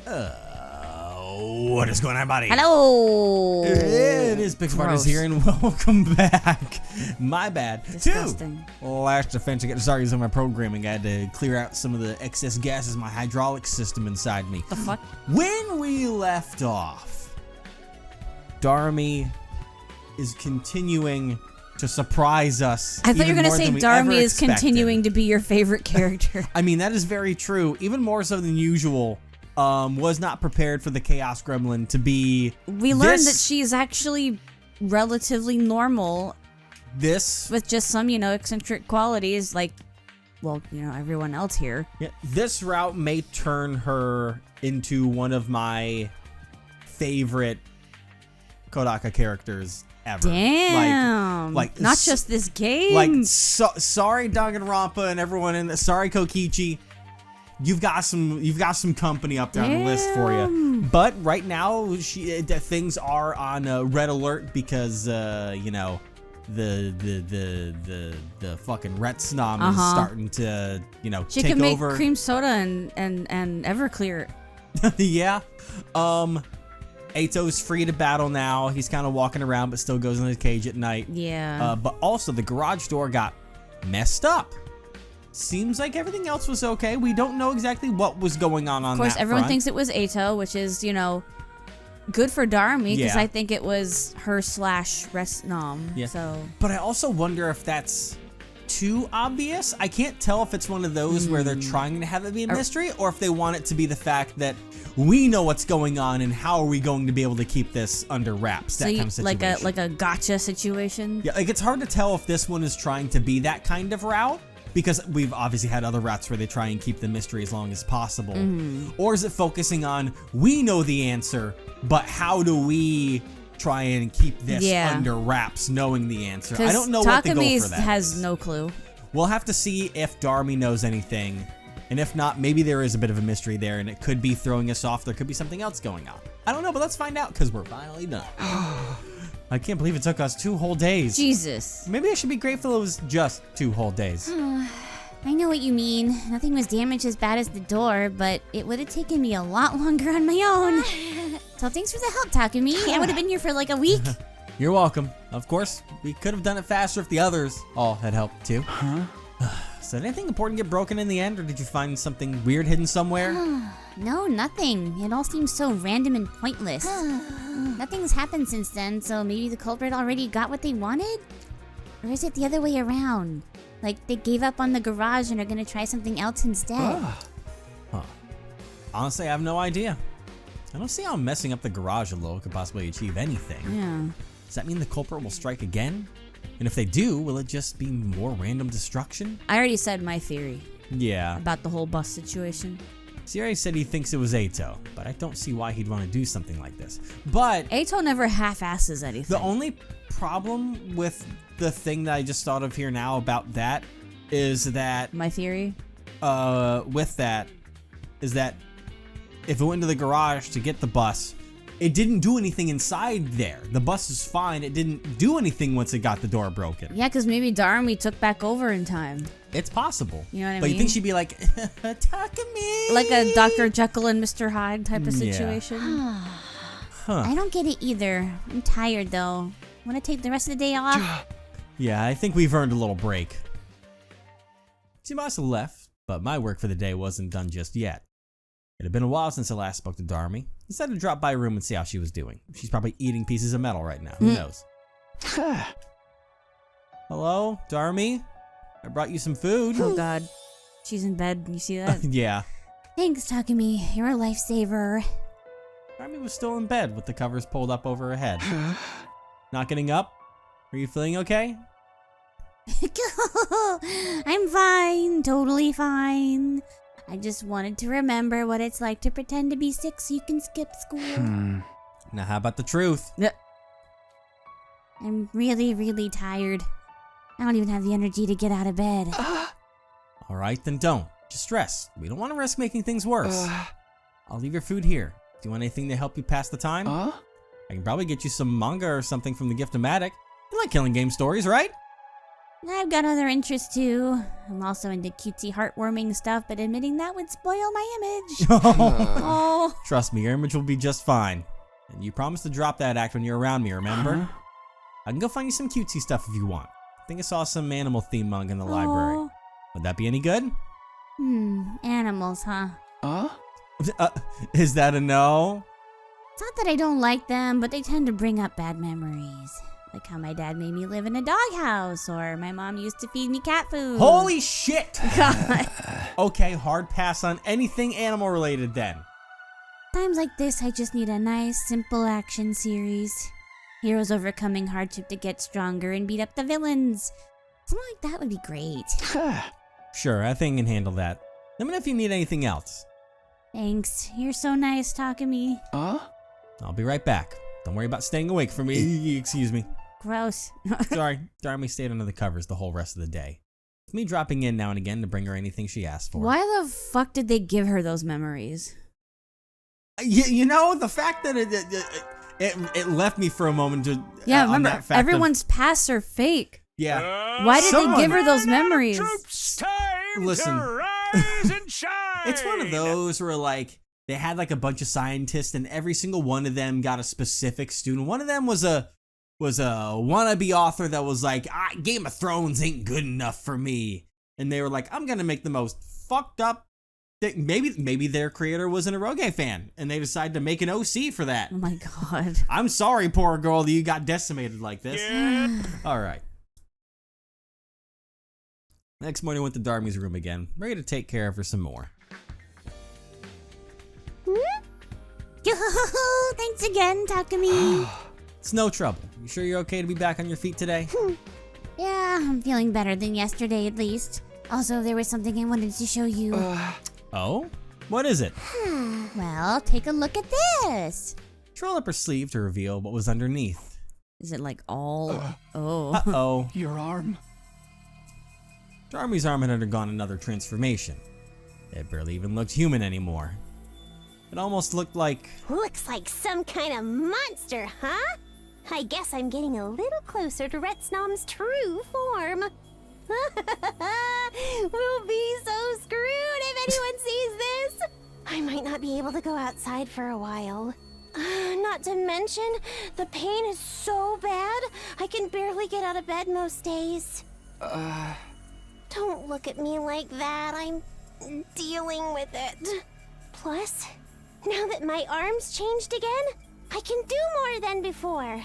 What is going on, buddy? Hello. It is Big Smarters here, and welcome back. My bad. Disgusting. Last defense again. Sorry, using my programming. I had to clear out some of the excess gases in my hydraulic system inside me. The fuck? When we left off, Darumi is continuing to surprise us. I thought you were going to say Darumi is expected. continuing to be your favorite character. I mean, that is very true. Even more so than usual. Was not prepared for the Chaos Gremlin to be. We learned that she's actually relatively normal. With just some, eccentric qualities, like, well, everyone else here. Yeah, this route may turn her into one of my favorite Kodaka characters ever. Damn. Like not just this game. Like, sorry, Danganronpa and everyone in the. Sorry, Kokichi. You've got some company up there on the list for you, but right now things are on red alert because the fucking Retsnam is starting to she take can make over. cream soda and Everclear. Yeah, Eito's free to battle now. He's kind of walking around, but still goes in his cage at night. Yeah. But also the garage door got messed up. Seems like everything else was okay. We don't know exactly what was going on that front. Of course, everyone thinks it was Eito, which is, good for Darumi, because I think it was her / Retsnam. Yeah. So. But I also wonder if that's too obvious. I can't tell if it's one of those where they're trying to have it be a mystery, or if they want it to be the fact that we know what's going on and how are we going to be able to keep this under wraps. That kind of situation. Like a gotcha situation. Yeah, like it's hard to tell if this one is trying to be that kind of route. Because we've obviously had other routes where they try and keep the mystery as long as possible. Or is it focusing on, we know the answer, but how do we try and keep this under wraps knowing the answer? I don't know what the goal for that has no clue. We'll have to see if Darumi knows anything. And if not, maybe there is a bit of a mystery there and it could be throwing us off. There could be something else going on. I don't know, but let's find out because we're finally done. I can't believe it took us 2 whole days. Jesus. Maybe I should be grateful it was just 2 whole days. I know what you mean. Nothing was damaged as bad as the door, but it would have taken me a lot longer on my own. So thanks for the help, Takumi. I would have been here for like a week. You're welcome. Of course, we could have done it faster if the others all had helped too. So did anything important get broken in the end, or did you find something weird hidden somewhere? No, nothing. It all seems so random and pointless. Nothing's happened since then, so maybe the culprit already got what they wanted? Or is it the other way around? Like, they gave up on the garage and are gonna try something else instead. Honestly, I have no idea. I don't see how messing up the garage a little could possibly achieve anything. Yeah. Does that mean the culprit will strike again? And if they do, will it just be more random destruction? I already said my theory. Yeah. About the whole bus situation. Sierra said he thinks it was Eito, but I don't see why he'd want to do something like this. But Eito never half-asses anything. The only problem with the thing that I just thought of here now about that is that my theory with that is that if it went into the garage to get the bus, it didn't do anything inside there. The bus is fine. It didn't do anything once it got the door broken. Yeah, because maybe Darumi took back over in time. It's possible. You know what I mean? But you think she'd be like, Takumi! Like a Dr. Jekyll and Mr. Hyde type of situation? I don't get it either. I'm tired, though. Want to take the rest of the day off? Yeah, I think we've earned a little break. Tsubasa left, but my work for the day wasn't done just yet. It had been a while since I last spoke to Darumi. Decided to drop by her room and see how she was doing. She's probably eating pieces of metal right now. Who knows? Hello, Darumi? I brought you some food. Oh god. She's in bed. You see that? Yeah. Thanks, Takumi. You're a lifesaver. Darumi was still in bed with the covers pulled up over her head. Not getting up? Are you feeling okay? I'm fine. Totally fine. I just wanted to remember what it's like to pretend to be sick so you can skip school. Now how about the truth? I'm really, really tired. I don't even have the energy to get out of bed. Alright, then don't. Just rest. We don't want to risk making things worse. I'll leave your food here. Do you want anything to help you pass the time? I can probably get you some manga or something from the Gift-O-Matic. You like killing game stories, right? I've got other interests too. I'm also into cutesy, heartwarming stuff, but admitting that would spoil my image. Oh. Trust me, your image will be just fine. And you promised to drop that act when you're around me, remember? I can go find you some cutesy stuff if you want. I think I saw some animal theme mug in the library. Would that be any good? Animals, huh? Is that a no? It's not that I don't like them, but they tend to bring up bad memories. Like how my dad made me live in a doghouse, or my mom used to feed me cat food. Holy shit! God. Okay, hard pass on anything animal related then. Times like this, I just need a nice, simple action series. Heroes overcoming hardship to get stronger and beat up the villains. Something like that would be great. Sure, I think I can handle that. Let me know if you need anything else. Thanks. You're so nice talking to me. I'll be right back. Don't worry about staying awake for me. Excuse me. Gross. Sorry, Darumi stayed under the covers the whole rest of the day. With me dropping in now and again to bring her anything she asked for. Why the fuck did they give her those memories? You know, the fact that it left me for a moment to... Yeah, remember, everyone's pasts are fake. Yeah. Why did they give her those memories? Listen, it's one of those where like they had like a bunch of scientists and every single one of them got a specific student. One of them was a wannabe author that was like, Game of Thrones ain't good enough for me. And they were like, I'm going to make the most fucked up thing. Maybe their creator was an Eroge fan and they decided to make an OC for that. Oh my God. I'm sorry, poor girl, that you got decimated like this. Yeah. All right. Next morning, I went to Darumi's room again, ready to take care of her some more. Thanks again, Takumi. It's no trouble. You sure you're okay to be back on your feet today? Yeah, I'm feeling better than yesterday at least. Also, there was something I wanted to show you. Oh? What is it? Well, take a look at this. She rolled up her sleeve to reveal what was underneath. Is it like all... Oh. Uh-oh. Your arm. Darumi's arm had undergone another transformation. It barely even looked human anymore. It almost looked like... Looks like some kind of monster, huh? I guess I'm getting a little closer to Retsnom's true form. We'll be so screwed if anyone sees this. I might not be able to go outside for a while. Not to mention, the pain is so bad, I can barely get out of bed most days. Don't look at me like that. I'm dealing with it. Plus, now that my arm's changed again, I can do more than before.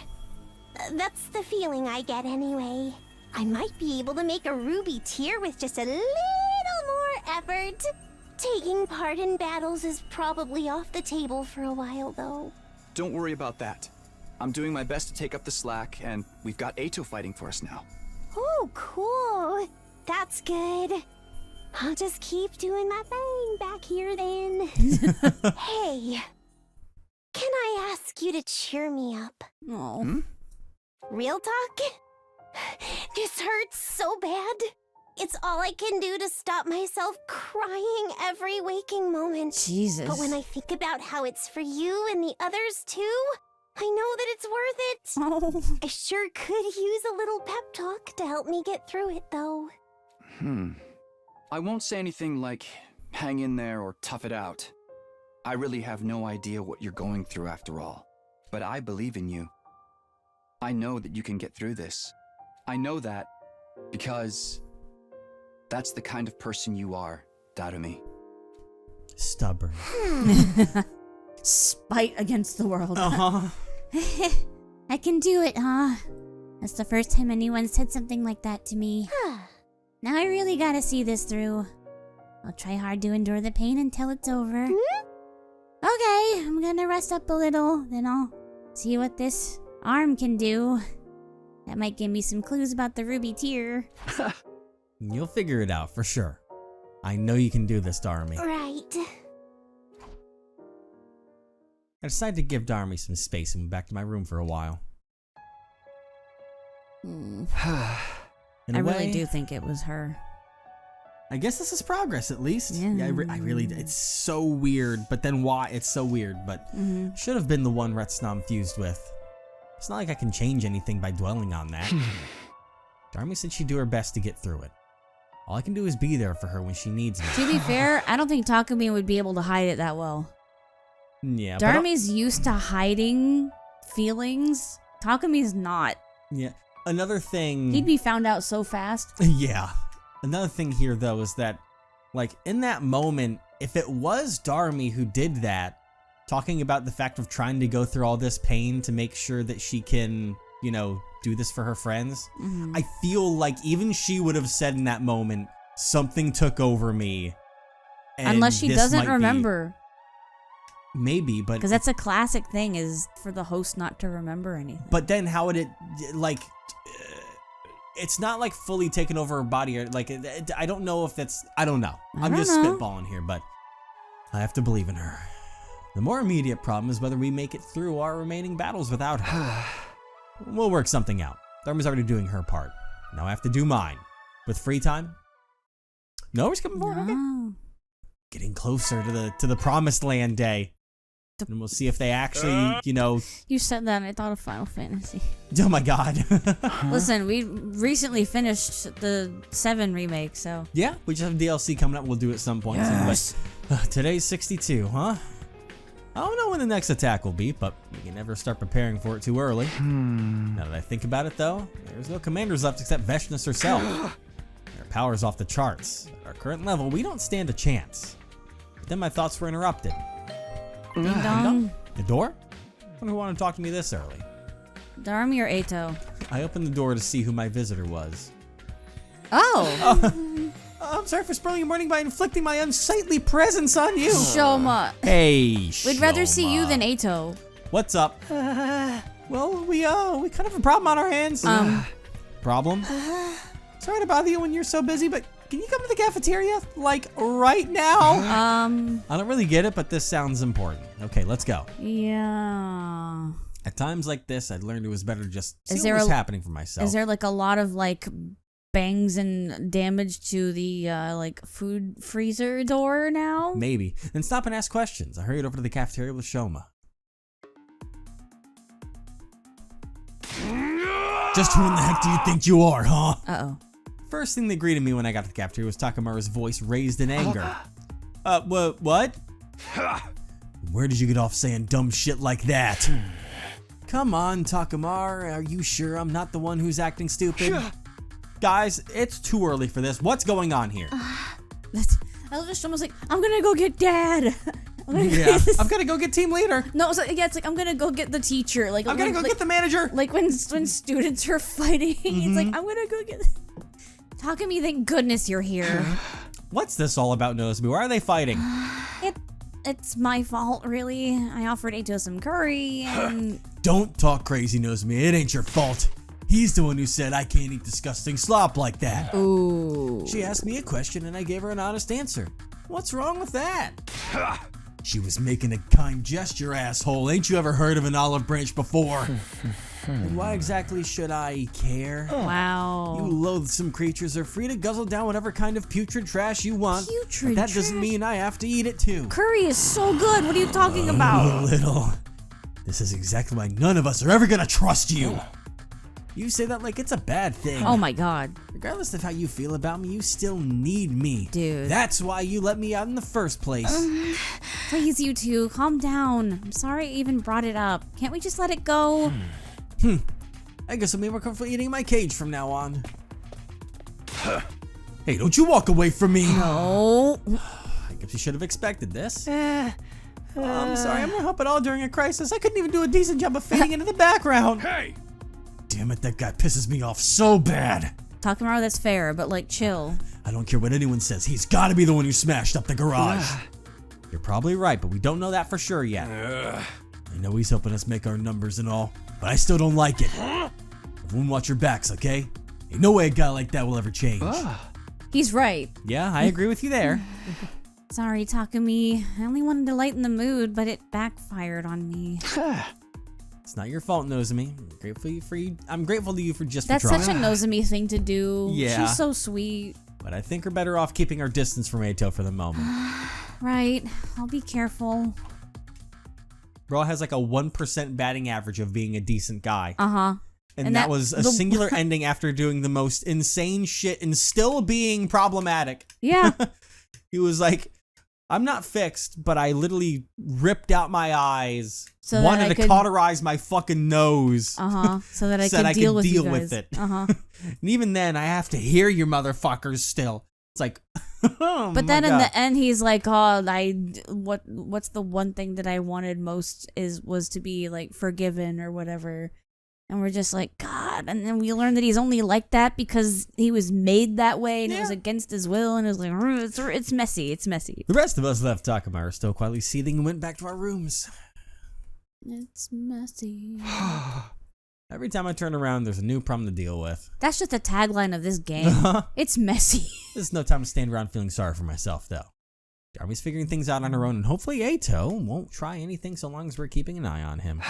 That's the feeling I get anyway. I might be able to make a ruby tear with just a little more effort. Taking part in battles is probably off the table for a while, though. Don't worry about that. I'm doing my best to take up the slack, and we've got Ato fighting for us now. Oh, cool. That's good. I'll just keep doing my thing back here then. Hey, can I ask you to cheer me up? Oh. Real talk? This hurts so bad. It's all I can do to stop myself crying every waking moment. Jesus. But when I think about how it's for you and the others too, I know that it's worth it. Oh. I sure could use a little pep talk to help me get through it, though. I won't say anything like, hang in there or tough it out. I really have no idea what you're going through after all. But I believe in you. I know that you can get through this. I know that because that's the kind of person you are, Darumi. Stubborn. Spite against the world. Uh-huh. I can do it, huh? That's the first time anyone said something like that to me. Now I really gotta see this through. I'll try hard to endure the pain until it's over. Okay, I'm gonna rest up a little, then I'll see what this arm can do. That might give me some clues about the ruby tear. You'll figure it out for sure. I know you can do this, Darumi. Right. I decided to give Darumi some space and went back to my room for a while. In a I really way, do think it was her. I guess this is progress, at least. Yeah. I really. It's so weird, but then why? It's so weird, but should have been the one Retsnom fused with. It's not like I can change anything by dwelling on that. Darumi said she'd do her best to get through it. All I can do is be there for her when she needs me. To be fair, I don't think Takumi would be able to hide it that well. Yeah. Darumi's used to hiding feelings. Takumi's not. Yeah. Another thing. He'd be found out so fast. Yeah. Another thing here, though, is that, like, in that moment, if it was Darumi who did that, talking about the fact of trying to go through all this pain to make sure that she can, you know, do this for her friends, I feel like even she would have said in that moment, something took over me. Unless she doesn't remember. Maybe, but... Because that's a classic thing, is for the host not to remember anything. But then how would it, like... It's not like fully taken over her body, or like, I don't know if that's... I don't know. I'm just spitballing here, but I have to believe in her. The more immediate problem is whether we make it through our remaining battles without her. We'll work something out. Darumi's already doing her part. Now I have to do mine. With free time? No, he's coming forward. Okay. Getting closer to the promised land day. And we'll see if they actually, you know... You said that and I thought of Final Fantasy. Oh my god. Listen, we recently finished the 7 remake, so... Yeah, we just have DLC coming up we'll do at some point. Yes. But, today's 62, huh? I don't know when the next attack will be, but we can never start preparing for it too early. Now that I think about it, though, there's no commanders left except Veshness herself. Her power's off the charts. At our current level, we don't stand a chance. But then my thoughts were interrupted. Ding dong. The door? I wonder who wanted to talk to me this early. Darumi or Eito? I opened the door to see who my visitor was. Oh! I'm sorry for spoiling your morning by inflicting my unsightly presence on you. Shoma. Hey, We'd rather see you than Eito. What's up? Well, we kind of have a problem on our hands. Problem? Sorry to bother you when you're so busy, but can you come to the cafeteria, like, right now? I don't really get it, but this sounds important. Okay, let's go. Yeah. At times like this, I'd learned it was better to just see what was happening for myself. Is there, like, a lot of, like, bangs and damage to the, like, food freezer door now? Maybe. Then stop and ask questions. I hurried over to the cafeteria with Shoma. Just who in the heck do you think you are, huh? Uh-oh. First thing that greeted me when I got to the cafeteria was Takamaru's voice raised in anger. What? Where did you get off saying dumb shit like that? Come on, Takamaru, are you sure I'm not the one who's acting stupid? Guys, it's too early for this. What's going on here? I was just almost like, I'm gonna go get Dad. I've got to go get team leader. No, it's like I'm gonna go get the teacher. Like I'm gonna go get the manager. Like when students are fighting, it's like I'm gonna go get. Takumi, thank goodness you're here. What's this all about, Nozomi? Why are they fighting? It's my fault, really. I offered Eito some curry and... Don't talk crazy, Nozomi. It ain't your fault. He's the one who said I can't eat disgusting slop like that. Ooh. She asked me a question and I gave her an honest answer. What's wrong with that? She was making a kind gesture, asshole. Ain't you ever heard of an olive branch before? And why exactly should I care? Wow. You loathsome creatures are free to guzzle down whatever kind of putrid trash you want. Putrid but that doesn't mean I have to eat it too. Curry is so good. What are you talking about? Little. This is exactly why none of us are ever gonna trust you. You say that like it's a bad thing. Oh my god. Regardless of how you feel about me, you still need me. Dude. That's why you let me out in the first place. Please, you two, calm down. I'm sorry I even brought it up. Can't we just let it go? I guess I'll be more comfortable eating in my cage from now on. Hey, don't you walk away from me. No. I guess you should have expected this. I'm sorry, I'm not help at all during a crisis. I couldn't even do a decent job of fading into the background. Hey! Damn it, that guy pisses me off so bad. Takamaru, that's fair, but like, chill. I don't care what anyone says. He's got to be the one who smashed up the garage. You're probably right, but we don't know that for sure yet. I know he's helping us make our numbers and all, but I still don't like it. Everyone watch your backs, okay? Ain't no way a guy like that will ever change. He's right. Yeah, I agree with you there. Sorry, Takumi. I only wanted to lighten the mood, but it backfired on me. It's not your fault, Nozomi. I'm grateful to you for just That's for trying. such a Nozomi thing to do. Yeah. She's so sweet. But I think we're better off keeping our distance from Eito for the moment. Right. I'll be careful. Bro has like a 1% batting average of being a decent guy. Uh-huh. And that was a singular ending after doing the most insane shit and still being problematic. Yeah. He was like, I'm not fixed, but I literally ripped out my eyes, so wanted to cauterize my fucking nose. So that I could deal with you guys. With it. And even then, I have to hear you motherfuckers still. It's like, oh, but then in the end, he's like, "Oh, what's the one thing that I wanted most was to be like forgiven or whatever." And we're just like, God. And then we learn that he's only like that because he was made that way and it was against his will. And it was like, it's messy. It's messy. The rest of us left Takamura still quietly seething and went back to our rooms. It's messy. Every time I turn around, there's a new problem to deal with. That's just the tagline of this game. It's messy. There's no time to stand around feeling sorry for myself, though. Darumi's figuring things out on her own, and hopefully Ato won't try anything so long as we're keeping an eye on him.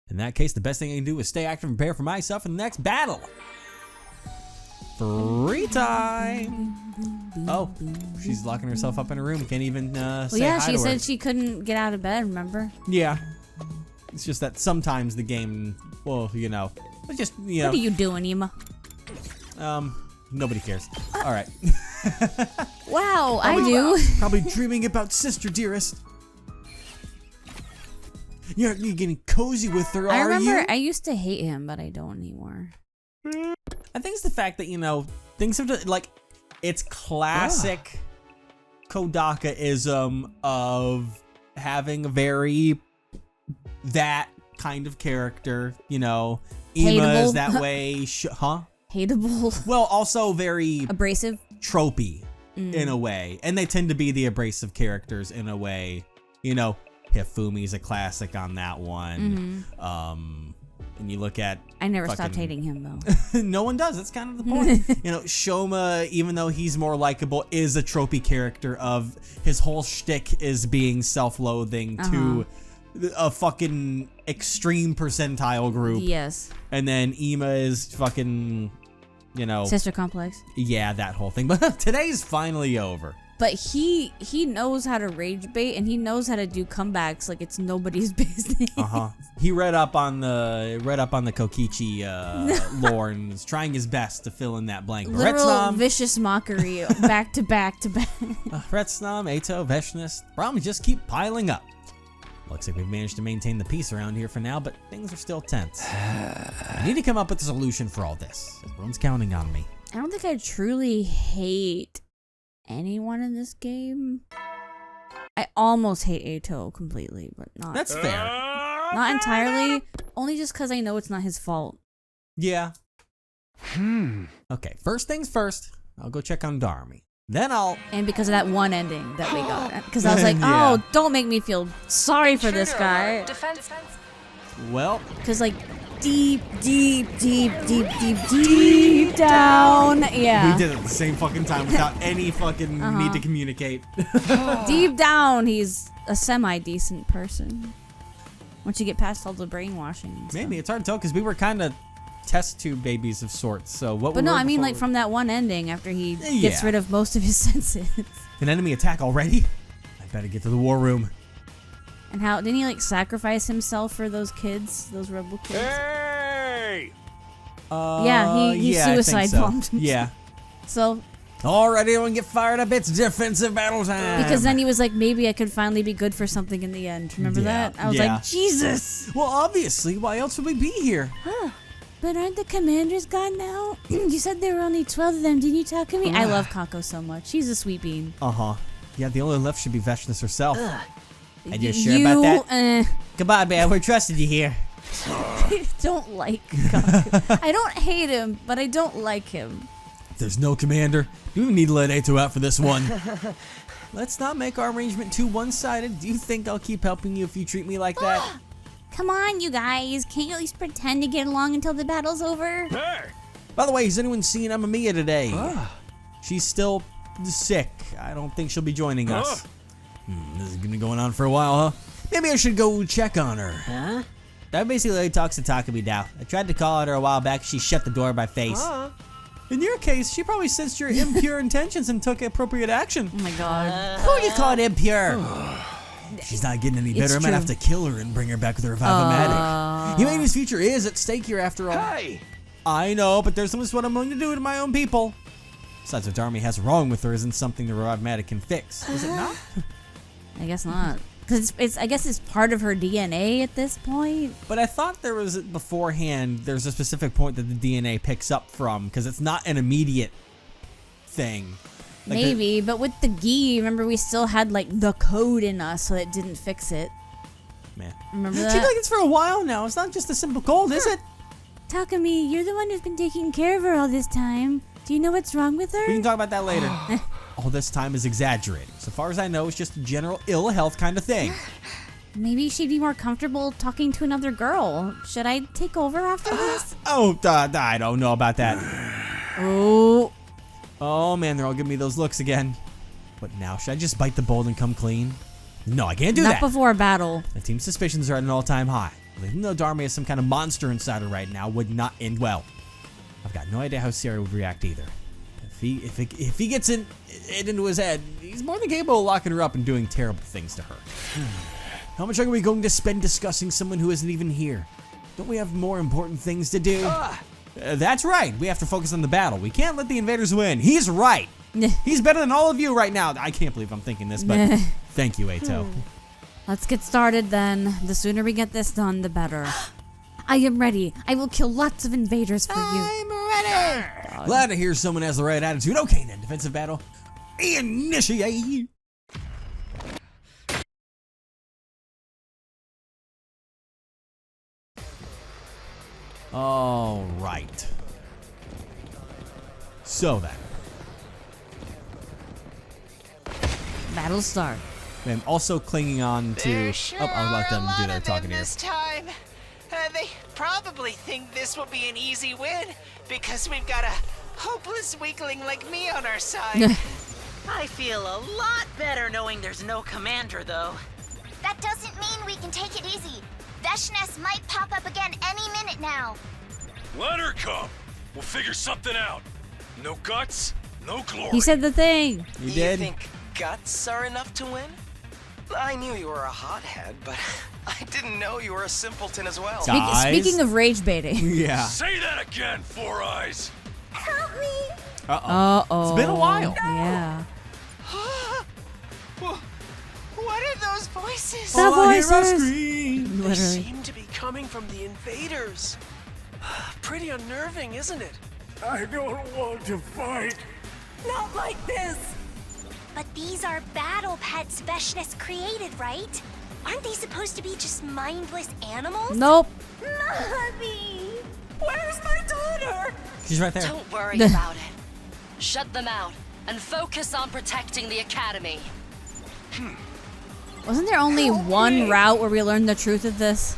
In that case, the best thing I can do is stay active and prepare for myself in the next battle. Free time. Oh, she's locking herself up in her room. Can't even say hi to her. She said she couldn't get out of bed, remember? Yeah. It's just that sometimes the game, well, it's just, What are you doing, Ima? Nobody cares. All right. Wow, I do. Probably dreaming about sister dearest. You're getting cozy with her, I remember you? I used to hate him, but I don't anymore. I think it's the fact that, things have to, like, it's classic Kodaka-ism of having a very that kind of character, Ima is that way, Hateable. Well, also very abrasive, tropey in a way, and they tend to be the abrasive characters in a way, Hifumi's a classic on that one. And you look at I never stopped hating him though. No one does. That's kind of the point. Shoma, even though he's more likable, is a tropey character of his whole shtick is being self-loathing to a fucking extreme percentile group. Yes. And then Ima is fucking, sister complex. Yeah, that whole thing. But today's finally over. But he knows how to rage bait and he knows how to do comebacks like it's nobody's business. He read up on the Kokichi lore and is trying his best to fill in that blank. Literal vicious mockery back to back to back. Retsnam, Ato, Veshness, problems just keep piling up. Looks like we've managed to maintain the peace around here for now, but things are still tense. I need to come up with a solution for all this. Everyone's counting on me. I don't think I truly hate anyone in this game. I almost hate Ato completely, but not. That's fair. Not entirely. Only just because I know it's not his fault. Yeah. Okay, first things first. I'll go check on Darumi. Then And because of that one ending that we got. Because I was like, oh, don't make me feel sorry for this guy. Well. Because like, deep down. Yeah. We did it at the same fucking time without any fucking need to communicate. Deep down, he's a semi-decent person. Once you get past all the brainwashing. Maybe. It's hard to tell because we were kind of test tube babies of sorts. So what? But no, I mean like from that one ending after he gets rid of most of his senses. An enemy attack already? I better get to the war room. And how didn't he like sacrifice himself for those kids, those rebel kids? Hey! Yeah, he suicide bombed. Yeah. So. Alright, everyone get fired up. It's defensive battle time. Because then he was like, maybe I could finally be good for something in the end. Remember that? I was like, Jesus. Well, obviously, why else would we be here? Huh. But aren't the commanders gone now? You said there were only 12 of them. Didn't you talk to me? I love Kako so much. She's a sweet bean. Yeah, the only left should be Veshness herself. And you're sure about that? Goodbye, man. We're trusting you here. I don't like Kako. I don't hate him, but I don't like him. There's no commander. Do we need to let Ato out for this one? Let's not make our arrangement too one-sided. Do you think I'll keep helping you if you treat me like that? Come on, you guys. Can't you at least pretend to get along until the battle's over? Hey! By the way, has anyone seen Amamiya today? She's still sick. I don't think she'll be joining us. This is gonna be going on for a while, huh? Maybe I should go check on her. That basically talks to Takumi now. I tried to call at her a while back. She shut the door in my face. In your case, she probably sensed your impure intentions and took appropriate action. Oh my god. Who do you call it impure? She's not getting any better. I might have to kill her and bring her back with a Revive-O-Matic. Humanity's future is at stake here after all. Hey! I know, but there's what I'm willing to do to my own people. Besides, what Darumi has wrong with her isn't something the Robotic can fix. Is it not? I guess not. Because I guess it's part of her DNA at this point. But I thought there was beforehand, there's a specific point that the DNA picks up from, because it's not an immediate thing. Like Maybe, but with the gi, remember we still had like the code in us, so it didn't fix it. Man. Remember Seems that? like it's for a while now. It's not just a simple cold, is it? Takumi, you're the one who's been taking care of her all this time. Do you know what's wrong with We her? can talk about that later. All this time is exaggerating. So far as I know, it's just a general ill health kind of thing. Maybe she'd be more comfortable talking to another girl. Should I take over after this? Oh, I don't know about that. Oh. Oh man, they're all giving me those looks again. What now? Should I just bite the bullet and come clean? No, I can't do Not that. before a battle. The team's suspicions are at an all-time high. Even though Darumi is some kind of monster inside her right now, would not end well. I've got no idea how Sierra would react either. If he gets it into his head, he's more than capable of locking her up and doing terrible things to her. How much are we going to spend discussing someone who isn't even here? Don't we have more important things to do? That's right. We have to focus on the battle. We can't let the invaders win. He's right. He's better than all of you right now. I can't believe I'm thinking this, but thank you, Eito. Let's get started then. The sooner we get this done, the better. I am ready. I will kill lots of invaders for you. I'm ready. Glad to hear someone has the right attitude. Okay then, defensive battle. Initiate. All right. So then, Battle start. I'm also clinging on to. There sure I'll let them are a do lot their of talking them here. this time. They probably think this will be an easy win because we've got a hopeless weakling like me on our side. I feel a lot better knowing there's no commander, though. That doesn't mean we can take it easy. Veshness might pop up again any minute now. Let her come. We'll figure something out. No guts, no glory. He said the thing. You did? think guts are enough to win? I knew you were a hothead, but I didn't know you were a simpleton as well. Guys? Speaking of rage baiting. Yeah. Say that again, Four Eyes. Help me! Uh-oh. It's been a while. Yeah. What are those voices? The All I hear are voices. screams. They Literally. seem to be coming from the invaders. Pretty unnerving, isn't it? I don't want to fight. Not like this! But these are battle pets Veshness created, right? Aren't they supposed to be just mindless animals? Nope. Mommy! Where's my daughter? She's right there. Don't worry about it. Shut them out and focus on protecting the academy. Wasn't there only one route where we learned the truth of this?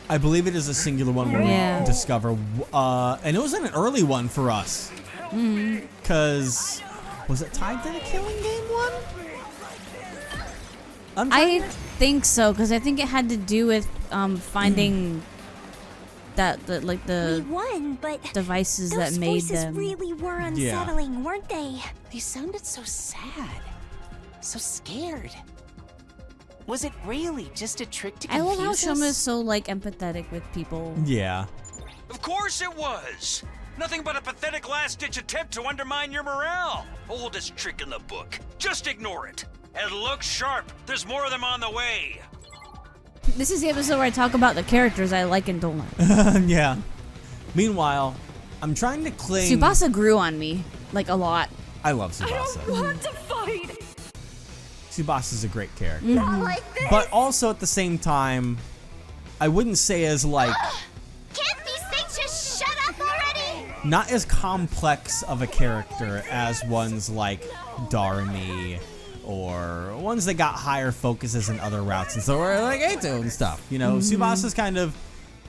I believe it is a singular one where Yeah. we discover, and it was an early one for us. Because, was it tied to the Killing Game one? I think so, because I think it had to do with finding We the won, but devices those that made voices them. really were Yeah. unsettling, weren't they? They sounded so sad. So scared. Was it really just a trick to I confuse love how us? Shoma is so like empathetic with people. Yeah. Of course it was. Nothing but a pathetic last-ditch attempt to undermine your morale. Oldest trick in the book. Just ignore it. And look sharp. There's more of them on the way. This is the episode where I talk about the characters I like and don't like. Yeah. Meanwhile, I'm trying to cling. Tsubasa grew on me, like a lot. I love Tsubasa. Want to fight? Tsubasa's a great character. Not like this! But also at the same time, I wouldn't say as like, Can't these things just shut up already? not as complex of a character as ones like Darumi or ones that got higher focuses in other routes and so or like Eito and stuff. You know, Tsubasa's kind of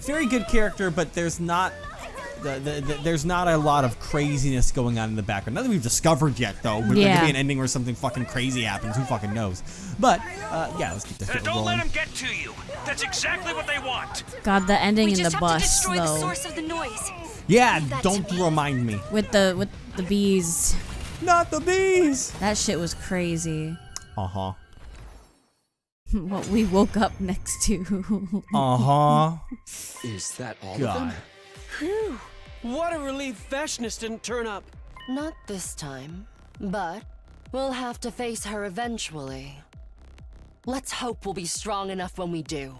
very good character, but there's not there's not a lot of craziness going on in the background. Nothing we've discovered yet, though. There Yeah. could be an ending where something fucking crazy happens. Who fucking knows? But yeah, let's keep this shit Don't let rolling. them get to you. That's exactly what they want. God, the ending We in just the have to bus destroy the though, source of the noise. Yeah, Leave that don't to me. remind me. with the bees. Not the bees. That shit was crazy. Uh huh. What we woke up next to. Uh huh. Is that all of God. them? Phew. What a relief Veshness didn't turn up. Not this time, but we'll have to face her eventually. Let's hope we'll be strong enough when we do.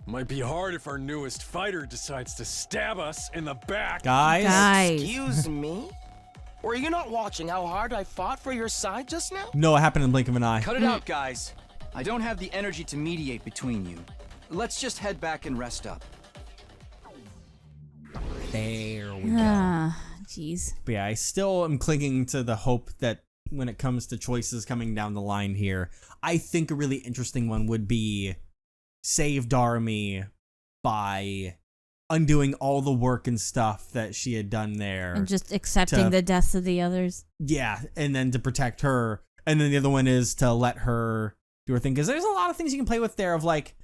Might be hard if our newest fighter decides to stab us in the back. Guys. Excuse me? Were you not watching how hard I fought for your side just now? No, it happened in the blink of an eye. Cut it out, guys. I don't have the energy to mediate between you. Let's just head back and rest up. There we go. Jeez. But yeah, I still am clinging to the hope that when it comes to choices coming down the line here, I think a really interesting one would be save Darumi by undoing all the work and stuff that she had done there. And just accepting the deaths of the others. Yeah, and then to protect her. And then the other one is to let her do her thing. Because there's a lot of things you can play with there of like,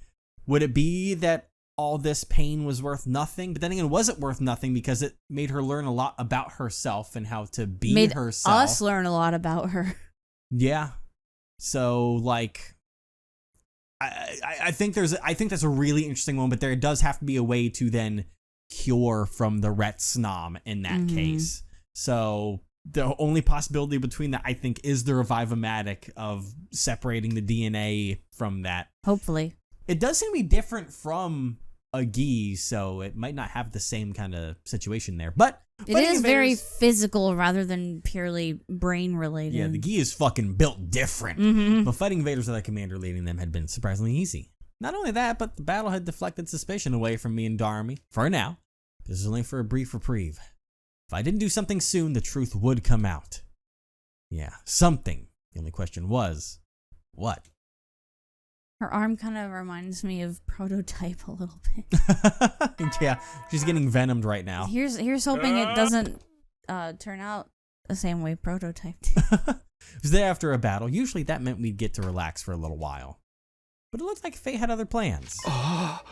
would it be that all this pain was worth nothing? But then again, was it worth nothing because it made her learn a lot about herself and how to be Made herself? us learn a lot about her. Yeah. So like, I think that's a really interesting one, but there does have to be a way to then cure from the Retsnam in that case. So the only possibility between that, I think, is the Revive-O-Matic of separating the DNA from that. Hopefully. It does seem to be different from a Gi, so it might not have the same kind of situation there. But it is very physical rather than purely brain related. Yeah, the Gi is fucking built different. But fighting invaders with a commander leading them had been surprisingly easy. Not only that, but the battle had deflected suspicion away from me and Darumi. For now. This is only for a brief reprieve. If I didn't do something soon, the truth would come out. Yeah, something. The only question was, what? Her arm kind of reminds me of Prototype a little bit. Yeah, she's getting venomed right now. Here's hoping it doesn't turn out the same way Prototype did. It was there after a battle. Usually that meant we'd get to relax for a little while. But it looks like Faye had other plans. What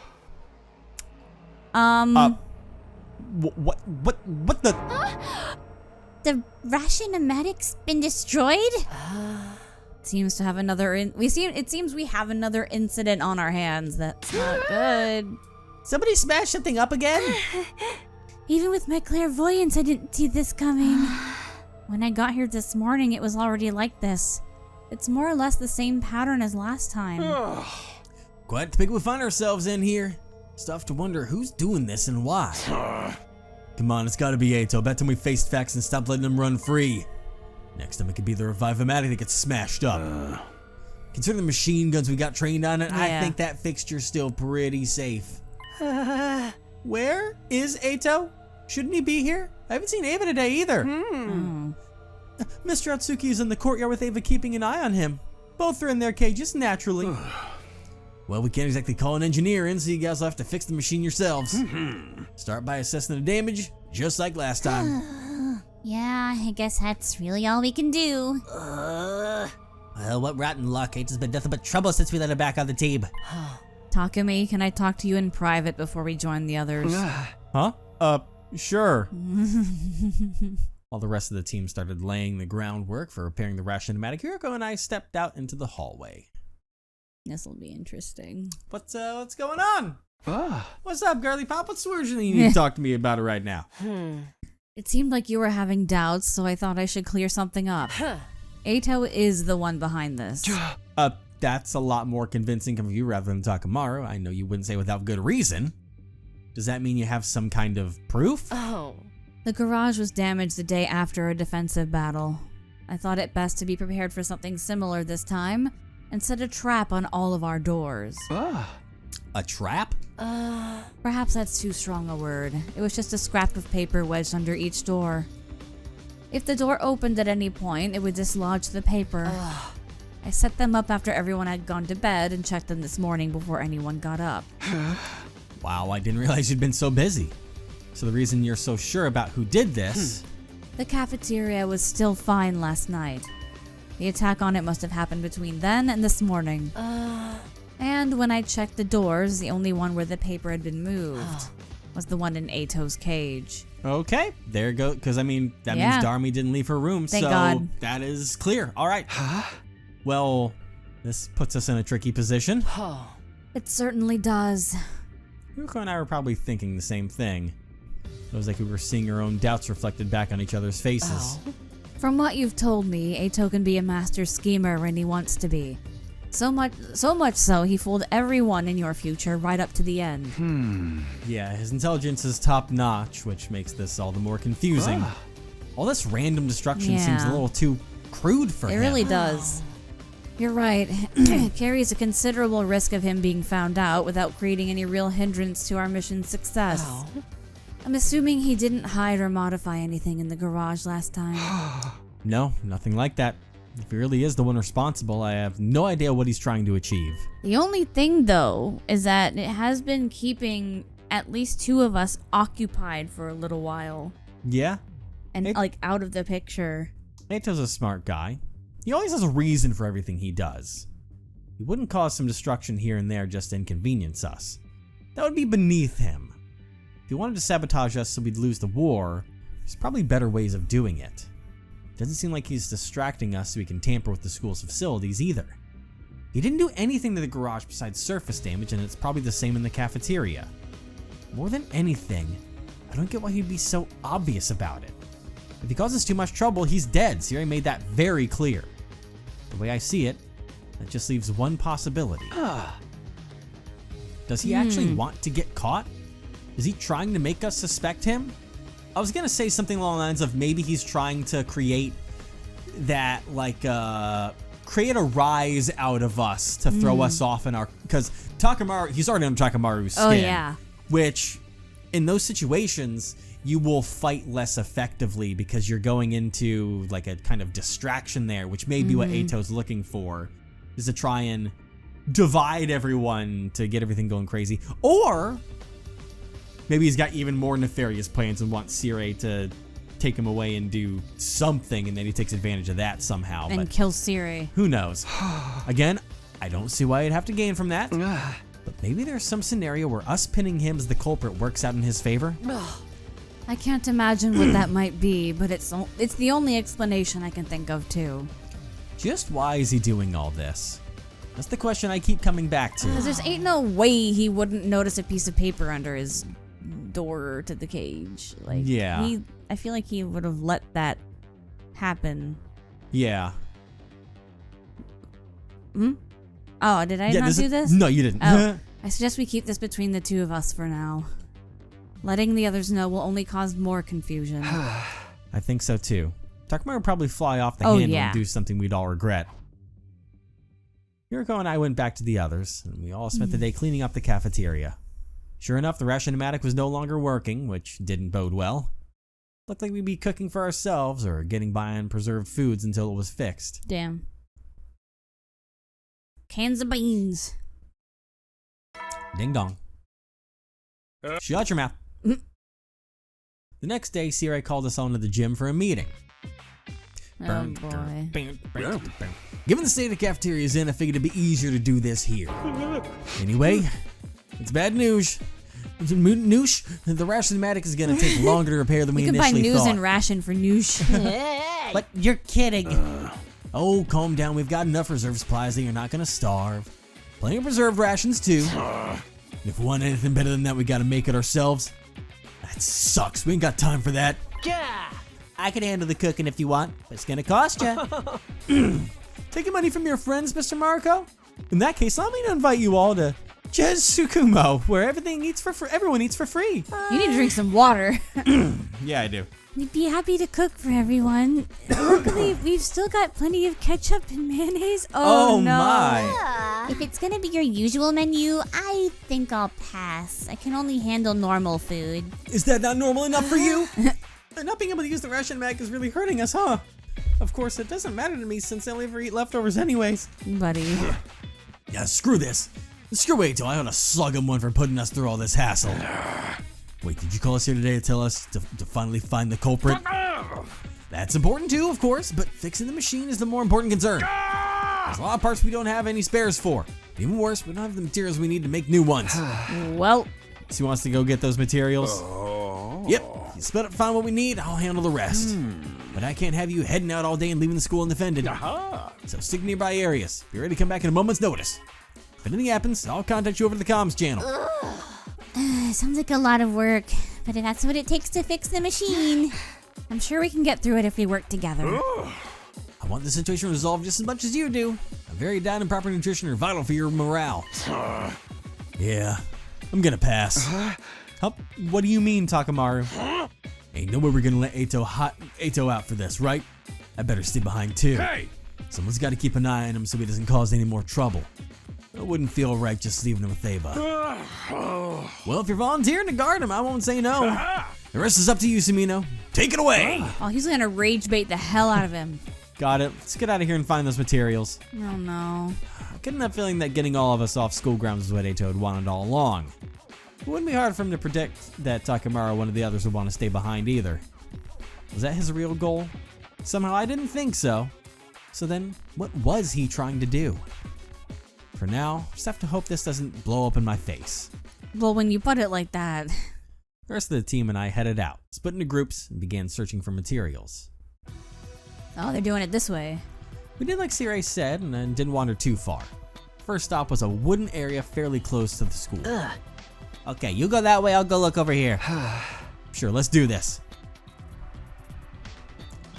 the? The Ration-O-Matic's been destroyed? Seems to have another it seems we have another incident on our hands. That's not good. Somebody smashed something up again? Even with my clairvoyance, I didn't see this coming. When I got here this morning, it was already like this. It's more or less the same pattern as last time. Quite the pick we find ourselves in here. Stuff to wonder who's doing this and why. Come on, it's gotta be Eito. Bet time we faced facts and stopped letting them run free. Next time it could be the Revive-O-Matic that gets smashed up. Considering the machine guns we got trained on it, I think that fixture's still pretty safe. Where is Eito? Shouldn't he be here? I haven't seen Ava today either. Mr. Atsuki is in the courtyard with Ava keeping an eye on him. Both are in their cages naturally. Well, we can't exactly call an engineer in, so you guys will have to fix the machine yourselves. Start by assessing the damage, just like last time. Yeah, I guess that's really all we can do. Well, what rotten luck. Eito's been nothing but trouble since we let her back on the team. Takumi, can I talk to you in private before we join the others? Huh? Sure. While the rest of the team started laying the groundwork for repairing the Ration-O-Matic, Hiroko and I stepped out into the hallway. This'll be interesting. What's going on? What's up, girly pop? What's the version you need to talk to me about it right now? It seemed like you were having doubts, so I thought I should clear something up. Eito is the one behind this. That's a lot more convincing of you rather than Takamaru. I know you wouldn't say without good reason. Does that mean you have some kind of proof? The garage was damaged the day after a defensive battle. I thought it best to be prepared for something similar this time and set a trap on all of our doors. A trap? Perhaps that's too strong a word. It was just a scrap of paper wedged under each door. If the door opened at any point, it would dislodge the paper. I set them up after everyone had gone to bed and checked them this morning before anyone got up. Wow, I didn't realize you'd been so busy. So the reason you're so sure about who did this... The cafeteria was still fine last night. The attack on it must have happened between then and this morning. And when I checked the doors, the only one where the paper had been moved was the one in Eito's cage. Okay, there you go. Because, I mean, that means Darumi didn't leave her room. Thank so God. That is clear. All right. Well, this puts us in a tricky position. It certainly does. Hiroko and I were probably thinking the same thing. It was like we were seeing our own doubts reflected back on each other's faces. From what you've told me, Ato can be a master schemer when he wants to be. So much so, he fooled everyone in your future right up to the end. Yeah, his intelligence is top notch, which makes this all the more confusing. All this random destruction seems a little too crude for him. It really does. You're right. It carries a considerable risk of him being found out without creating any real hindrance to our mission's success. I'm assuming he didn't hide or modify anything in the garage last time. No, nothing like that. If he really is the one responsible, I have no idea what he's trying to achieve. The only thing, though, is that it has been keeping at least two of us occupied for a little while. Yeah? And, out of the picture. Ato's a smart guy. He always has a reason for everything he does. He wouldn't cause some destruction here and there just to inconvenience us. That would be beneath him. If he wanted to sabotage us so we'd lose the war, there's probably better ways of doing it. Doesn't seem like he's distracting us so he can tamper with the school's facilities either. He didn't do anything to the garage besides surface damage, and it's probably the same in the cafeteria. More than anything, I don't get why he'd be so obvious about it. If he causes too much trouble, he's dead. Siri made that very clear. The way I see it, that just leaves one possibility. Does he actually want to get caught? Is he trying to make us suspect him? I was gonna say something along the lines of maybe he's trying to create that, create a rise out of us to throw us off in our, because Takamaru, he's already on Takamaru's skin. Oh, yeah. Which, in those situations, you will fight less effectively because you're going into like a kind of distraction there, which may be what Ato's looking for, is to try and divide everyone to get everything going crazy. Or maybe he's got even more nefarious plans and wants Sire to take him away and do something, and then he takes advantage of that somehow. And kills Sire. Who knows? Again, I don't see why he'd have to gain from that. But maybe there's some scenario where us pinning him as the culprit works out in his favor. I can't imagine what that might be, but it's the only explanation I can think of too. Just why is he doing all this? That's the question I keep coming back to. Because there ain't no way he wouldn't notice a piece of paper under his door to the cage. I feel like he would have let that happen. Yeah. Oh, did I not do this? No, you didn't. Oh, I suggest we keep this between the two of us for now. Letting the others know will only cause more confusion. I think so too. Takamaru would probably fly off the handle and do something we'd all regret. Yuriko and I went back to the others, and we all spent the day cleaning up the cafeteria. Sure enough, the ration-o-matic was no longer working, which didn't bode well. Looked like we'd be cooking for ourselves or getting by on preserved foods until it was fixed. Damn. Cans of beans. Ding dong. Shut your mouth. The next day, Sierra called us on to the gym for a meeting. Oh boy. Given the state the cafeteria is in, I figured it'd be easier to do this here. Anyway, it's bad news. Noosh, the ration-o-matic is going to take longer to repair than we initially thought. You can buy news and ration for noosh. But you're kidding. Oh, calm down. We've got enough reserve supplies that you're not going to starve. Plenty of reserve rations, too. If we want anything better than that, we got to make it ourselves. That sucks. We ain't got time for that. Yeah. I can handle the cooking if you want, but it's gonna cost you. Taking money from your friends, Mr. Marco? In that case, allow me to invite you all to Jesukumo, where everyone eats for free. You need to drink some water. Yeah, I do. We'd be happy to cook for everyone. Luckily, we've still got plenty of ketchup and mayonnaise. Oh no. My. If it's gonna be your usual menu, I think I'll pass. I can only handle normal food. Is that not normal enough for you? Not being able to use the ration-o-matic is really hurting us, huh? Of course, it doesn't matter to me since I only ever eat leftovers anyways. Buddy. Yeah, screw this. Screw Ato. I ought to slug him one for putting us through all this hassle. Wait, did you call us here today to tell us to finally find the culprit? That's important too, of course, but fixing the machine is the more important concern. There's a lot of parts we don't have any spares for. Even worse, we don't have the materials we need to make new ones. Well. So he wants to go get those materials? Yep. You split up, find what we need, I'll handle the rest. But I can't have you heading out all day and leaving the school undefended. So stick to nearby areas. Be ready to come back in a moment's notice. If anything happens, I'll contact you over the comms channel. Sounds like a lot of work, but if that's what it takes to fix the machine. I'm sure we can get through it if we work together. I want the situation resolved just as much as you do. A very diet and proper nutrition are vital for your morale. Yeah, I'm gonna pass. What do you mean, Takamaru? Ain't no way we're gonna let Eito out for this, right? I better stay behind too. Hey! Someone's gotta keep an eye on him so he doesn't cause any more trouble. It wouldn't feel right just leaving him with Ava. Well, if you're volunteering to guard him, I won't say no. The rest is up to you, Sumino. Take it away! Oh, he's gonna rage bait the hell out of him. Got it. Let's get out of here and find those materials. Oh no. I couldn't have feeling that getting all of us off school grounds is what Eito had wanted all along. It wouldn't be hard for him to predict that Takamaru or one of the others would want to stay behind either. Was that his real goal? Somehow I didn't think so. So then, what was he trying to do? For now, just have to hope this doesn't blow up in my face. Well, when you put it like that. The rest of the team and I headed out, split into groups, and began searching for materials. Oh, they're doing it this way. We did like Sirei said, and then didn't wander too far. First stop was a wooden area fairly close to the school. Okay, you go that way, I'll go look over here. Sure, let's do this.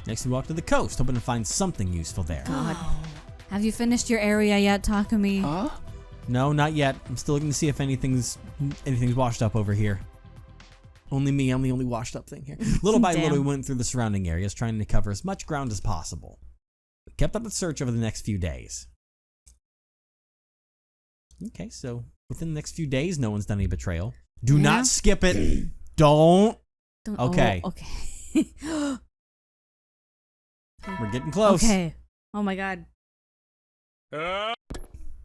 Next we walk to the coast, hoping to find something useful there. God. Have you finished your area yet, Takumi? Huh? No, not yet. I'm still looking to see if anything's washed up over here. Only me, I'm the only washed up thing here. Little by little, we went through the surrounding areas, trying to cover as much ground as possible. We kept up the search over the next few days. Okay, so within the next few days, no one's done any betrayal. Do not skip it. Don't. Okay. Oh, okay. We're getting close. Okay. Oh my god.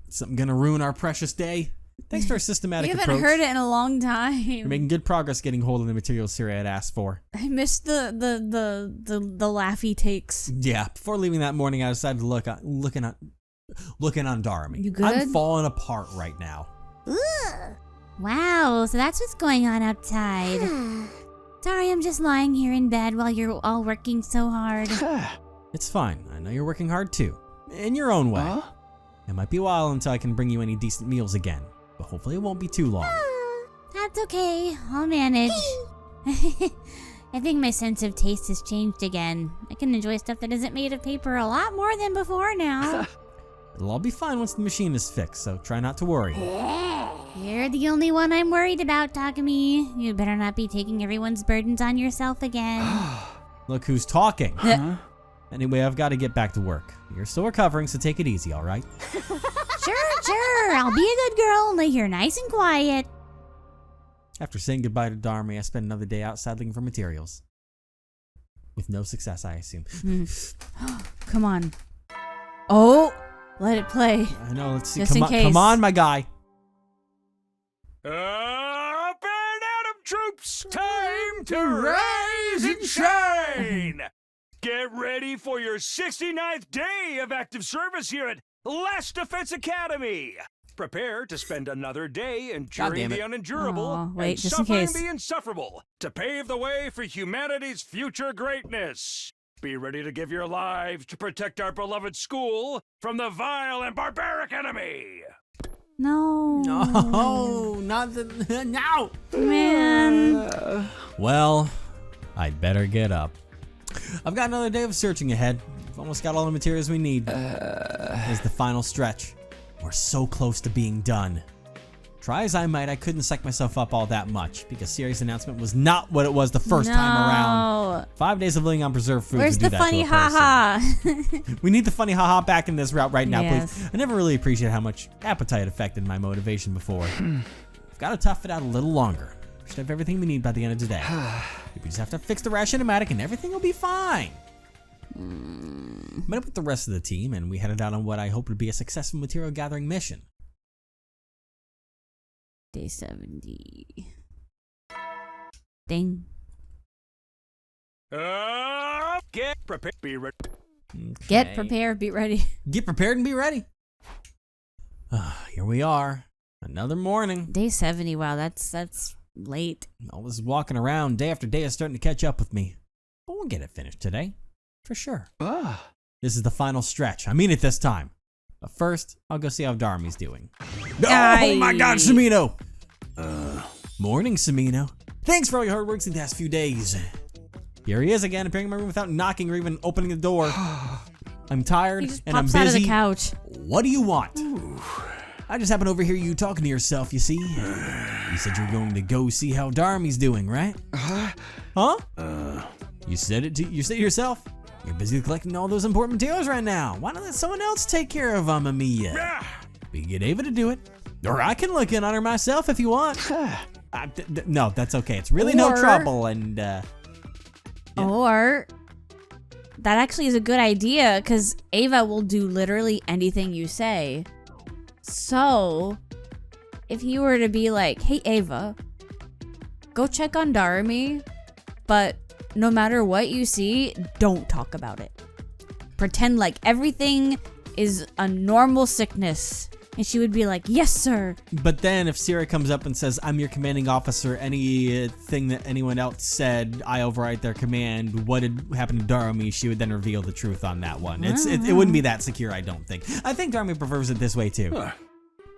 Something gonna ruin our precious day? Thanks to our systematic We approach. haven't heard it in a long time. We're making good progress getting hold of the materials Siri had asked for. I missed the laughy takes. Yeah, before leaving that morning, I decided to looking on Darumi. You good? I'm falling apart right now. Wow, so that's what's going on outside. Sorry, I'm just lying here in bed while you're all working so hard. It's fine. I know you're working hard too. In your own way. Huh? It might be a while until I can bring you any decent meals again, but hopefully it won't be too long. That's okay, I'll manage. I think my sense of taste has changed again. I can enjoy stuff that isn't made of paper a lot more than before now. It'll all be fine once the machine is fixed, so try not to worry. You're the only one I'm worried about, Takumi. You better not be taking everyone's burdens on yourself again. Look who's talking. Anyway, I've got to get back to work. You're still recovering, so take it easy, all right? Sure. I'll be a good girl and lay here nice and quiet. After saying goodbye to Darumi, I spent another day outside looking for materials. With no success, I assume. Come on. Oh, let it play. I know, let's see. Just in case. Come on, my guy. Up and at 'em, troops! Time to rise and shine! Get ready for your 69th day of active service here at Last Defense Academy! Prepare to spend another day enduring the unendurable Aw, wait, and just in suffering case. the insufferable to pave the way for humanity's future greatness. Be ready to give your lives to protect our beloved school from the vile and barbaric enemy! No. No, not the now. Man. Well, I'd better get up. I've got another day of searching ahead. I've almost got all the materials we need. Here's the final stretch. We're so close to being done. Try as I might, I couldn't psych myself up all that much because Siri's announcement was not what it was the first time around. 5 days of living on preserved food. Where's the funny haha? We need the funny haha back in this route right now, Yes. please. I never really appreciated how much appetite affected my motivation before. I've got to tough it out a little longer. We should have everything we need by the end of today. We just have to fix the ration-o-matic and everything will be fine. Met up with the rest of the team and we headed out on what I hope would be a successful material gathering mission. Day 70. Ding. Get prepared, be ready. Get prepared, be ready. Get prepared and be ready. Here we are. Another morning. Day 70. Wow, that's late. All this walking around day after day is starting to catch up with me. But we'll get it finished today. For sure. This is the final stretch. I mean it this time. But first, I'll go see how Darumi's doing. Oh my god, Sumino! Morning, Sumino. Thanks for all your hard work these past few days. Here he is again, appearing in my room without knocking or even opening the door. I'm tired He just and I'm pops busy. out of the couch. What do you want? I just happened to overhear you talking to yourself, you see. You said you were going to go see how Darumi's doing, right? Huh? You said it yourself. You're busy collecting all those important materials right now. Why don't let someone else take care of Mamma Mia? We can get Ava to do it. Or I can look in on her myself if you want. No, that's okay. It's really no trouble. And Or that actually is a good idea because Ava will do literally anything you say. So if you were to be like, hey, Ava, go check on Darumi, but no matter what you see, don't talk about it. Pretend like everything is a normal sickness. And she would be like, yes, sir. But then if Sierra comes up and says, I'm your commanding officer, anything that anyone else said, I override their command, what had happened to Darumi, she would then reveal the truth on that one. It wouldn't be that secure, I don't think. I think Darumi prefers it this way, too.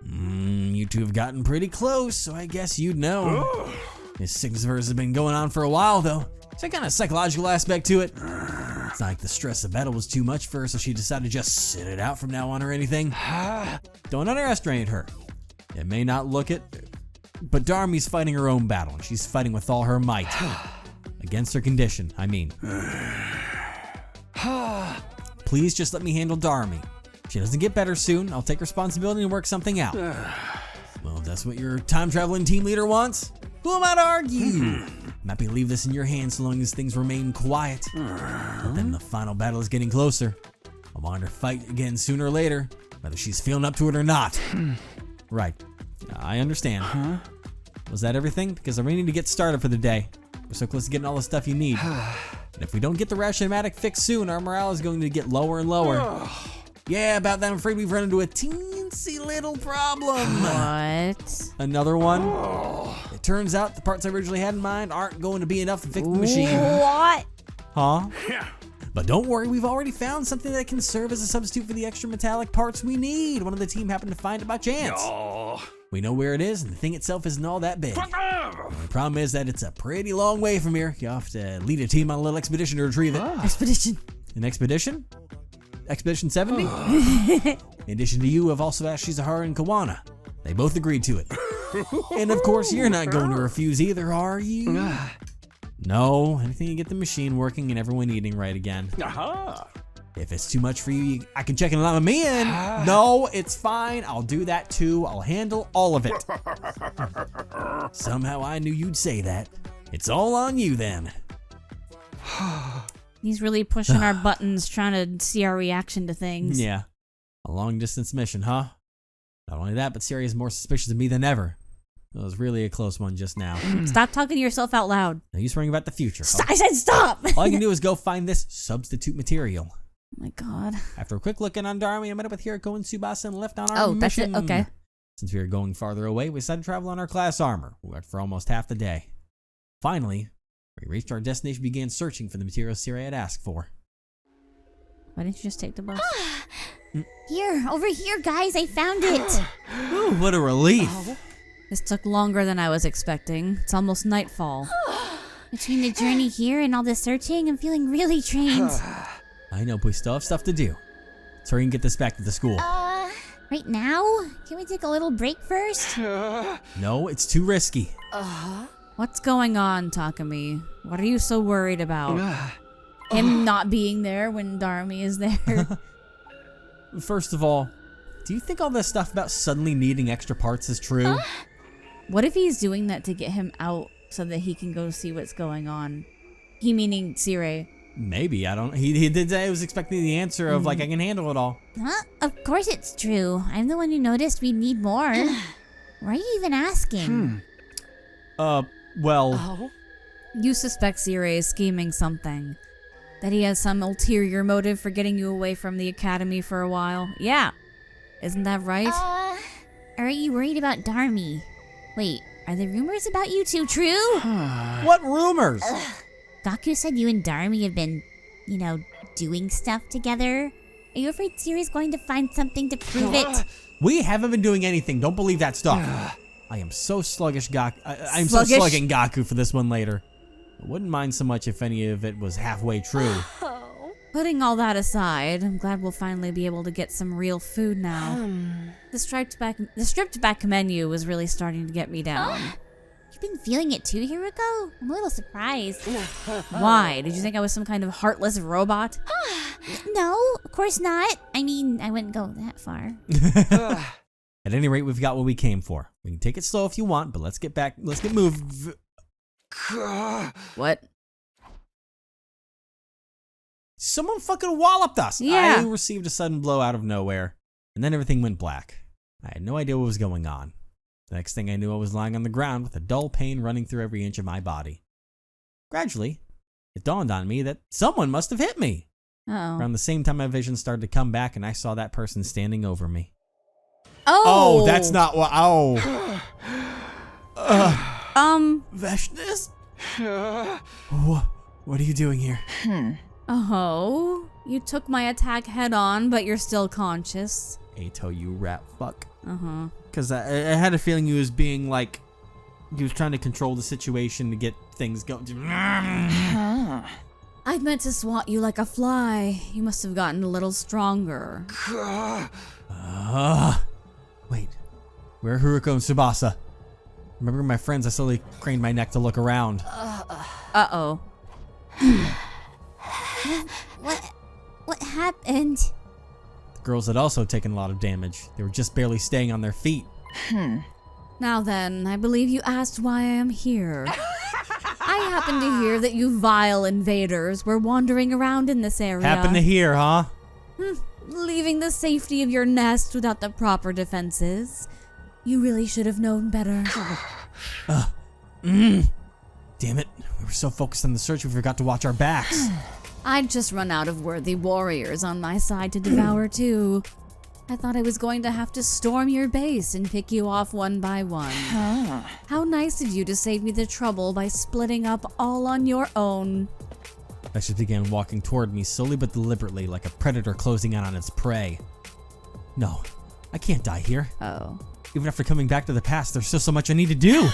You two have gotten pretty close, so I guess you'd know. This sickness of hers has been going on for a while, though. There's a kind of psychological aspect to it. It's not like the stress of battle was too much for her, so she decided to just sit it out from now on or anything. Don't underestimate her. It may not look it, but Darumi's fighting her own battle, and she's fighting with all her might. Against her condition, I mean. Please just let me handle Darumi. If she doesn't get better soon, I'll take responsibility and work something out. Well, if that's what your time-traveling team leader wants, who am I to argue? I'm happy to leave this in your hands so long as things remain quiet. But then the final battle is getting closer. I want her to fight again sooner or later, whether she's feeling up to it or not. Right. I understand. Was that everything? Because I really need to get started for the day. We're so close to getting all the stuff you need. And if we don't get the ration-o-matic fixed soon, our morale is going to get lower and lower. Yeah, about that, I'm afraid we've run into a teensy little problem. What? Another one? It turns out the parts I originally had in mind aren't going to be enough to fix the machine. What? Huh? But don't worry, we've already found something that can serve as a substitute for the extra metallic parts we need. One of the team happened to find it by chance. We know where it is, and the thing itself isn't all that big. The problem is that it's a pretty long way from here. You'll have to lead a team on a little expedition to retrieve it. Expedition. An expedition? Expedition 70? In addition to you, I've also asked Shizuharu and Kawana. They both agreed to it. And of course, you're not going to refuse either, are you? No, anything to get the machine working and everyone eating right again. If it's too much for you, I can check in on me in. No, it's fine. I'll do that too. I'll handle all of it. Somehow I knew you'd say that. It's all on you then. He's really pushing our buttons, trying to see our reaction to things. Yeah. A long distance mission, huh? Not only that, but Siri is more suspicious of me than ever. It was really a close one just now. Stop talking to yourself out loud. Now you worrying about the future. I said stop! All I can do is go find this substitute material. Oh my god. After a quick look in on Darumi, I met up with Hirako and Tsubasa and left on our Oh, mission. that's it? Okay. Since we were going farther away, we decided to travel on our class armor. We worked for almost half the day. Finally, we reached our destination and began searching for the materials Siri had asked for. Why didn't you just take the bus? Here, over here, guys, I found it. Ooh, what a relief. This took longer than I was expecting. It's almost nightfall. Between the journey here and all the searching, I'm feeling really drained. I know, but we still have stuff to do. So we can get this back to the school. Right now? Can we take a little break first? No, it's too risky. What's going on, Takumi? What are you so worried about? Him not being there when Darumi is there? First of all, do you think all this stuff about suddenly needing extra parts is true? What if he's doing that to get him out so that he can go see what's going on? He meaning Sire. Maybe, I don't. He did say he was expecting the answer of like, I can handle it all. Huh? Of course it's true. I'm the one who noticed we need more. Why are you even asking? Well. You suspect Sire is scheming something. That he has some ulterior motive for getting you away from the academy for a while. Yeah. Isn't that right? Are you worried about Darumi? Wait, are the rumors about you two true? What rumors? Gaku said you and Darumi have been, doing stuff together. Are you afraid Siri's going to find something to prove it? We haven't been doing anything. Don't believe that stuff. I am so sluggish, Gaku. I'm so Sluggish? slugging Gaku for this one later. I wouldn't mind so much if any of it was halfway true. Putting all that aside, I'm glad we'll finally be able to get some real food now. The stripped back menu was really starting to get me down. You've been feeling it too, Hiroko? I'm a little surprised. Why? Did you think I was some kind of heartless robot? No, of course not. I mean, I wouldn't go that far. At any rate, we've got what we came for. We can take it slow if you want, but let's get moved. What? Someone fucking walloped us. Yeah. I received a sudden blow out of nowhere, and then everything went black. I had no idea what was going on. The next thing I knew, I was lying on the ground with a dull pain running through every inch of my body. Gradually, it dawned on me that someone must have hit me. Uh-oh. Around the same time, my vision started to come back, and I saw that person standing over me. Oh! That's not what... Oh. Veshnis? What are you doing here? Oh, you took my attack head on, but you're still conscious. Ato, you rat fuck. Uh-huh. Because I had a feeling he was being like... He was trying to control the situation to get things going. I meant to swat you like a fly. You must have gotten a little stronger. Wait. Where are Hiroko and Tsubasa? Remember my friends, I slowly craned my neck to look around. Uh-oh. What happened? The girls had also taken a lot of damage. They were just barely staying on their feet. Now then, I believe you asked why I am here. I happen to hear that you vile invaders were wandering around in this area. Happen to hear, huh? Leaving the safety of your nest without the proper defenses. You really should have known better. Damn it. We were so focused on the search we forgot to watch our backs. I'd just run out of worthy warriors on my side to devour too. I thought I was going to have to storm your base and pick you off one by one. How nice of you to save me the trouble by splitting up all on your own. Veshnis began walking toward me slowly but deliberately, like a predator closing in on its prey. No, I can't die here. Oh. Even after coming back to the past, there's still so much I need to do.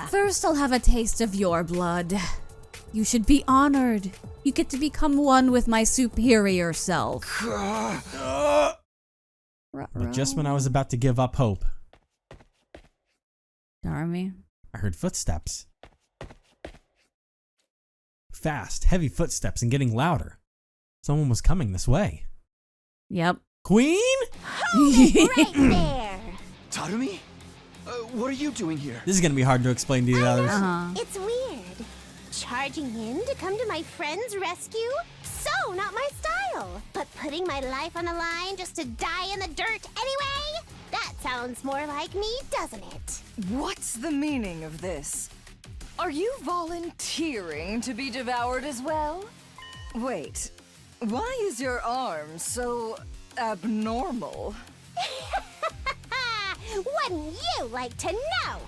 First, I'll have a taste of your blood. You should be honored. You get to become one with my superior self. But just when I was about to give up hope, Darumi? I heard footsteps. Fast, heavy footsteps and getting louder. Someone was coming this way. Yep. Queen? Right there. Darumi? What are you doing here? This is gonna be hard to explain to the others. It's weird. Charging in to come to my friend's rescue? So not my style. But putting my life on the line just to die in the dirt anyway? That sounds more like me, doesn't it? What's the meaning of this? Are you volunteering to be devoured as well? Wait, why is your arm so abnormal? Wouldn't you like to know?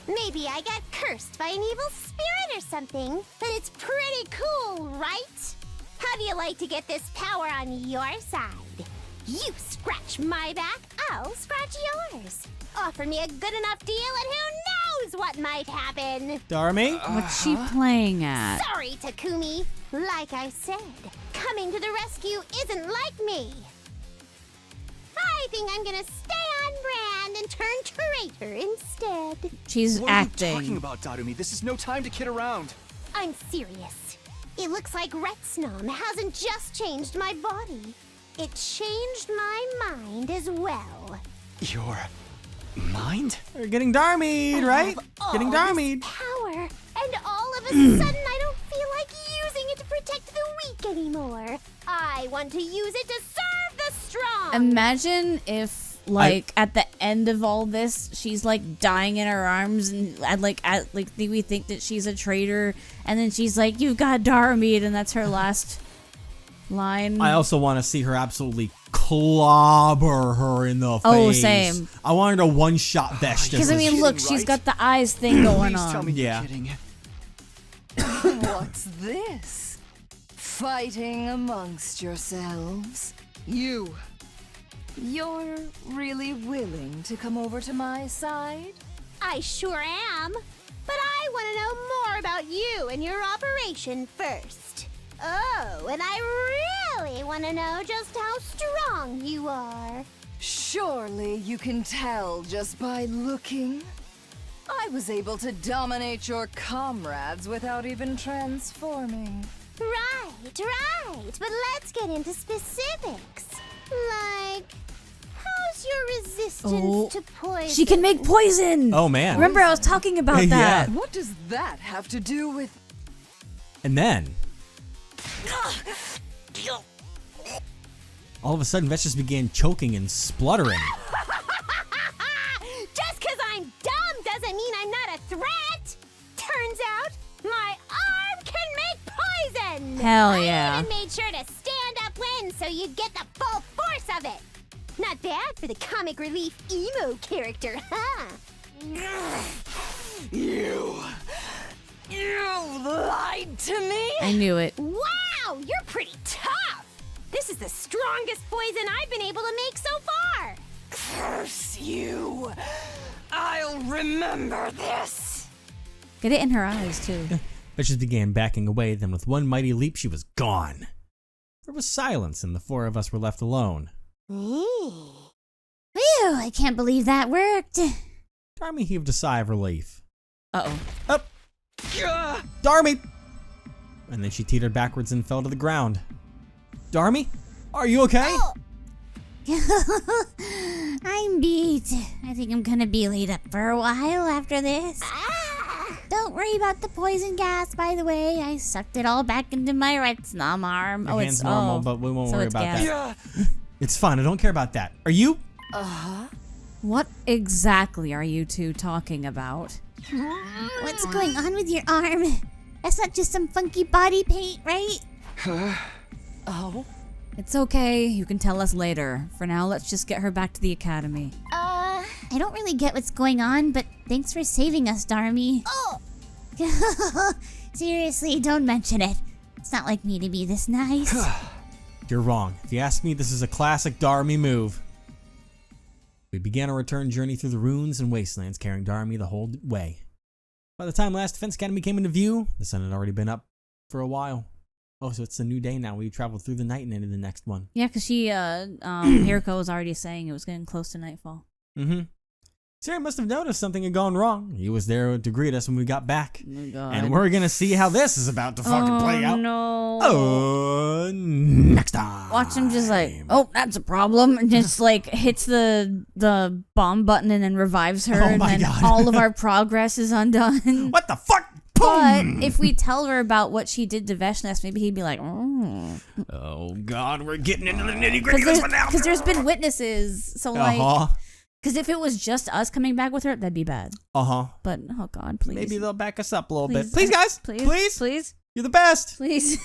Maybe I got cursed by an evil spirit or something, but it's pretty cool, right? How do you like to get this power on your side? You scratch my back, I'll scratch yours. Offer me a good enough deal and who knows what might happen? Darumi? What's she playing at? Sorry, Takumi. Like I said, coming to the rescue isn't like me. I think I'm gonna stay on brand and turn traitor instead. She's What acting. are you talking about, Darumi? This is no time to kid around. I'm serious. It looks like Retsnom hasn't just changed my body. It changed my mind as well. Your mind? We're getting Darmied, right? Getting All this Darmied. power, and all of a sudden I don't feel like using it to protect the weak anymore. I want to use it to serve the strong. Imagine if, like, at the end of all this, she's like dying in her arms, and we think that she's a traitor, and then she's like, "You got Darumi," and that's her last line. I also want to see her absolutely clobber her in the face. Oh, same. I wanted a one-shot Veshnis. Because I mean, look, she's got the eyes thing going Please tell on. me Yeah. you're kidding. What's this? Fighting amongst yourselves? You're really willing to come over to my side? I sure am. But I want to know more more about you and your operation first. Oh, and I really want to know just how strong you are. Surely you can tell just by looking. I was able to dominate your comrades without even transforming. Right. But let's get into specifics. Like, how's your resistance to poison? She can make poison. Oh, man. Remember, I was talking about that. Yeah. What does that have to do with... And then, all of a sudden, Vetch just began choking and spluttering. Just because I'm dumb doesn't mean I'm not a threat. Turns out, my arm can make poison. Hell yeah. I even made sure to stand upwind so you'd get the full force of it. Not bad for the comic relief emo character, huh? You lied to me? I knew it. Wow, you're pretty tough. This is the strongest poison I've been able to make so far. Curse you. I'll remember this. Get it in her eyes, too. Vetch just began backing away, then with one mighty leap, she was gone. There was silence, and the four of us were left alone. Phew, I can't believe that worked. Darumi heaved a sigh of relief. Uh-oh. Up! Darumi! And then she teetered backwards and fell to the ground. Darumi? Are you okay? I'm beat. I think I'm gonna be laid up for a while after this. Don't worry about the poison gas, by the way. I sucked it all back into my Retsnom arm. Your hand's normal, but we won't worry it's about gas. that. It's fine. I don't care about that. Are you? What exactly are you two talking about? What's going on with your arm? That's not just some funky body paint, right? Oh? It's okay. You can tell us later. For now, let's just get her back to the academy. I don't really get what's going on, but thanks for saving us, Darumi. Oh! Seriously, don't mention it. It's not like me to be this nice. You're wrong. If you ask me, this is a classic Darumi move. We began our return journey through the ruins and wastelands, carrying Darumi the whole way. By the time last Defense Academy came into view, the sun had already been up for a while. Oh, so it's a new day now. We traveled through the night and into the next one. Yeah, because Hiriko was already saying it was getting close to nightfall. Mm-hmm. Siri must have noticed something had gone wrong. He was there to greet us when we got back. Oh my God. And we're going to see how this is about to fucking play out. No. Next time. Watch him just like, oh, that's a problem. And just like hits the bomb button and then revives her. Oh and my then God. all of our progress is undone. What the fuck? But if we tell her about what she did to Veshnes, maybe he'd be like, Oh, God, we're getting into the nitty-gritty of this one now. Because there's been witnesses. So, like, Uh-huh. because if it was just us coming back with her, that'd be bad. Uh-huh. But, oh God, please. Maybe they'll back us up a little Please. bit. Please, guys. Please. You're the best. Please.